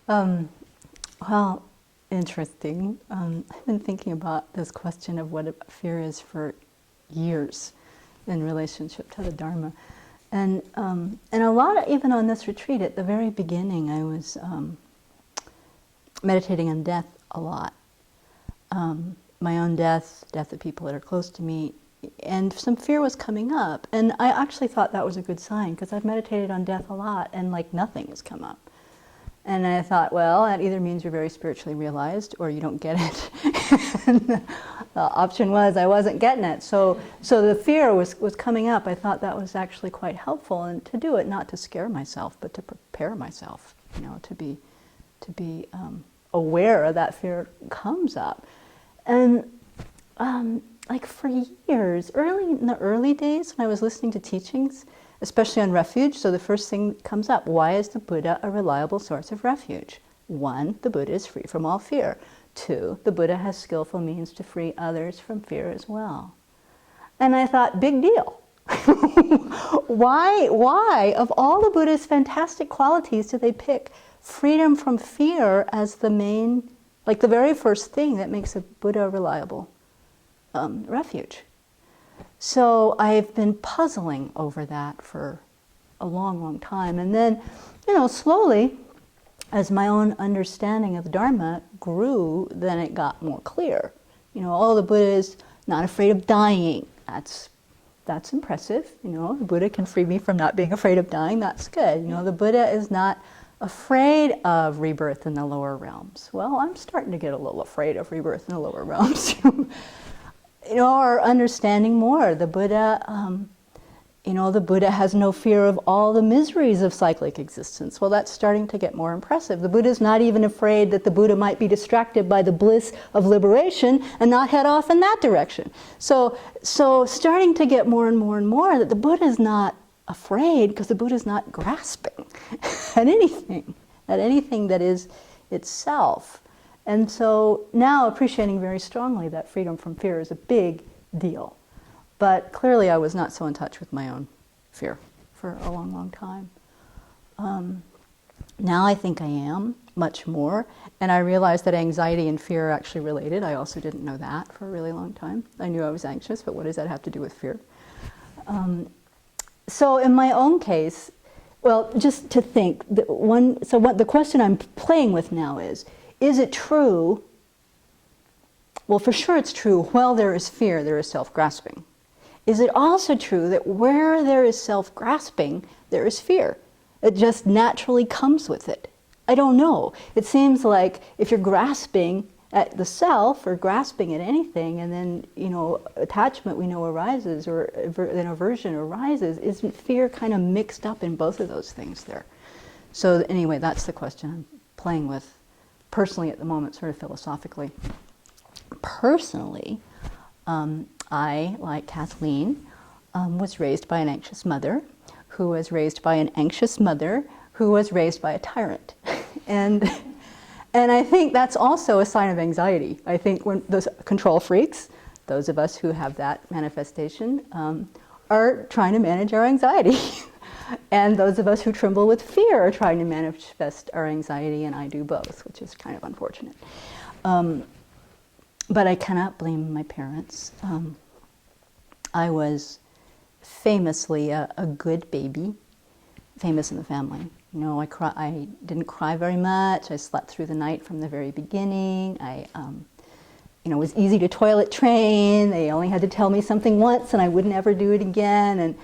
Um, well, interesting. I've been thinking about this question of what fear is for years in relationship to the Dharma. And a lot, even on this retreat, at the very beginning, I was meditating on death a lot. My own death, death of people that are close to me, and some fear was coming up. And I actually thought that was a good sign, because I've meditated on death a lot, and like nothing has come up. And I thought, well, that either means you're very spiritually realized or you don't get it. And the option was I wasn't getting it. So the fear was coming up. I thought that was actually quite helpful, and to do it not to scare myself, but to prepare myself, to be aware of that fear comes up. And like for years, in the early days when I was listening to teachings, especially on refuge, so the first thing that comes up, why is the Buddha a reliable source of refuge? 1, the Buddha is free from all fear. 2, the Buddha has skillful means to free others from fear as well. And I thought, big deal. Why, of all the Buddha's fantastic qualities, do they pick freedom from fear as the main, like the very first thing that makes a Buddha a reliable refuge? So I've been puzzling over that for a long, long time. And then, slowly, as my own understanding of Dharma grew, then it got more clear. The Buddha is not afraid of dying. That's impressive. The Buddha can free me from not being afraid of dying. That's good. The Buddha is not afraid of rebirth in the lower realms. Well, I'm starting to get a little afraid of rebirth in the lower realms. Or understanding more. The Buddha, the Buddha has no fear of all the miseries of cyclic existence. Well, that's starting to get more impressive. The Buddha's not even afraid that the Buddha might be distracted by the bliss of liberation and not head off in that direction. So starting to get more and more and more that the Buddha is not afraid, because the Buddha is not grasping at anything that is itself. And so now appreciating very strongly that freedom from fear is a big deal. But clearly I was not so in touch with my own fear for a long, long time. Now I think I am much more. And I realize that anxiety and fear are actually related. I also didn't know that for a really long time. I knew I was anxious, but what does that have to do with fear? So in my own case, well, just to think, the question I'm playing with now is it true? Well, for sure it's true. While there is fear, there is self-grasping. Is it also true that where there is self-grasping, there is fear? It just naturally comes with it. I don't know. It seems like if you're grasping at the self or grasping at anything, and then, attachment we know arises, or then aversion arises, isn't fear kind of mixed up in both of those things there? So anyway, that's the question I'm playing with personally at the moment, sort of philosophically. Personally, I, like Kathleen, was raised by an anxious mother, who was raised by an anxious mother, who was raised by a tyrant. And I think that's also a sign of anxiety. I think when those control freaks, those of us who have that manifestation, are trying to manage our anxiety. And those of us who tremble with fear are trying to manifest our anxiety, and I do both, which is kind of unfortunate. But I cannot blame my parents. I was famously a good baby, famous in the family. I didn't cry very much. I slept through the night from the very beginning. I was easy to toilet train. They only had to tell me something once, and I wouldn't ever do it again. And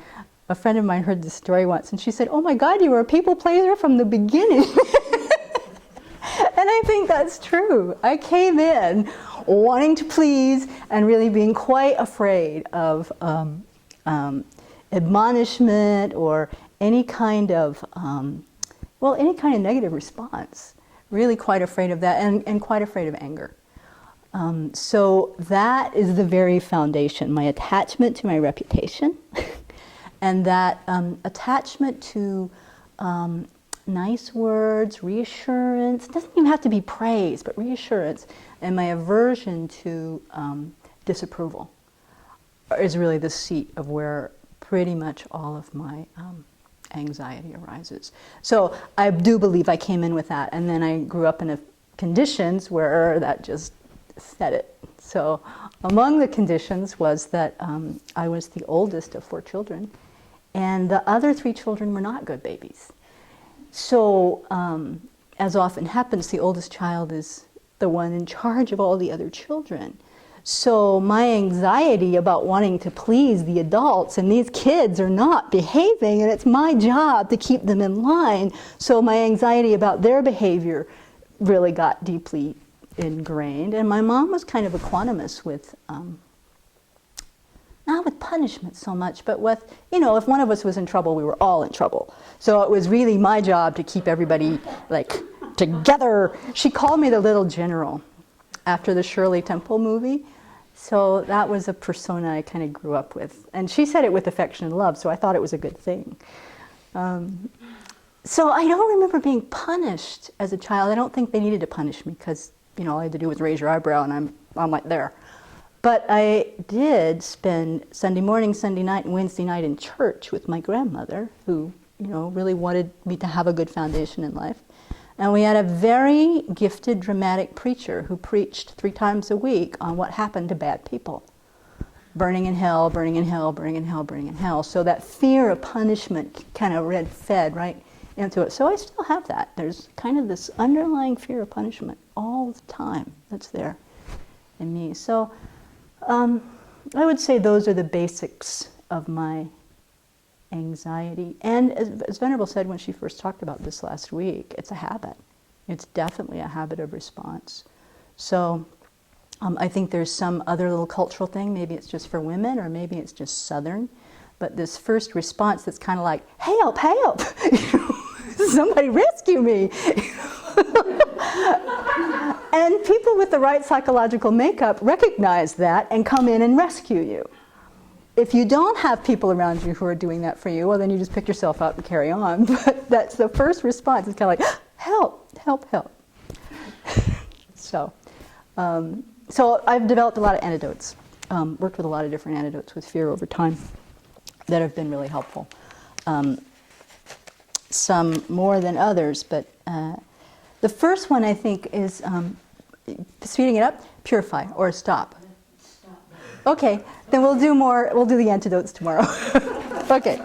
a friend of mine heard this story once, and she said, "Oh my God, you were a people pleaser from the beginning." And I think that's true. I came in wanting to please and really being quite afraid of admonishment or any kind of negative response. Really quite afraid of that, and quite afraid of anger. So that is the very foundation, my attachment to my reputation. And that attachment to nice words, reassurance, it doesn't even have to be praise, but reassurance, and my aversion to disapproval is really the seat of where pretty much all of my anxiety arises. So I do believe I came in with that, and then I grew up in conditions where that just said it. So among the conditions was that I was the oldest of 4 children, and the other 3 children were not good babies. So as often happens, the oldest child is the one in charge of all the other children. So my anxiety about wanting to please the adults, and these kids are not behaving, and it's my job to keep them in line. So my anxiety about their behavior really got deeply ingrained. And my mom was kind of equanimous with, not with punishment so much, but with, if one of us was in trouble, we were all in trouble. So it was really my job to keep everybody together. She called me the little general after the Shirley Temple movie. So that was a persona I kind of grew up with. And she said it with affection and love, so I thought it was a good thing. So I don't remember being punished as a child. I don't think they needed to punish me because, all I had to do was raise your eyebrow and I'm right there. But I did spend Sunday morning, Sunday night, and Wednesday night in church with my grandmother, who, really wanted me to have a good foundation in life. And we had a very gifted, dramatic preacher who preached 3 times a week on what happened to bad people. Burning in hell, burning in hell, burning in hell, burning in hell. So that fear of punishment kind of fed right into it. So I still have that. There's kind of this underlying fear of punishment all the time that's there in me. So I would say those are the basics of my anxiety. And as Venerable said when she first talked about this last week, it's a habit. It's definitely a habit of response. So I think there's some other little cultural thing, maybe it's just for women or maybe it's just Southern, but this first response that's kind of like, help, help, somebody rescue me. And people with the right psychological makeup recognize that and come in and rescue you. If you don't have people around you who are doing that for you, well, then you just pick yourself up and carry on. But that's the first response. It's kind of like, help, help, help. So I've developed a lot of antidotes, worked with a lot of different antidotes with fear over time that have been really helpful. Some more than others, but the first one I think is, speeding it up, purify or stop. Okay, then we'll do the antidotes tomorrow. Okay.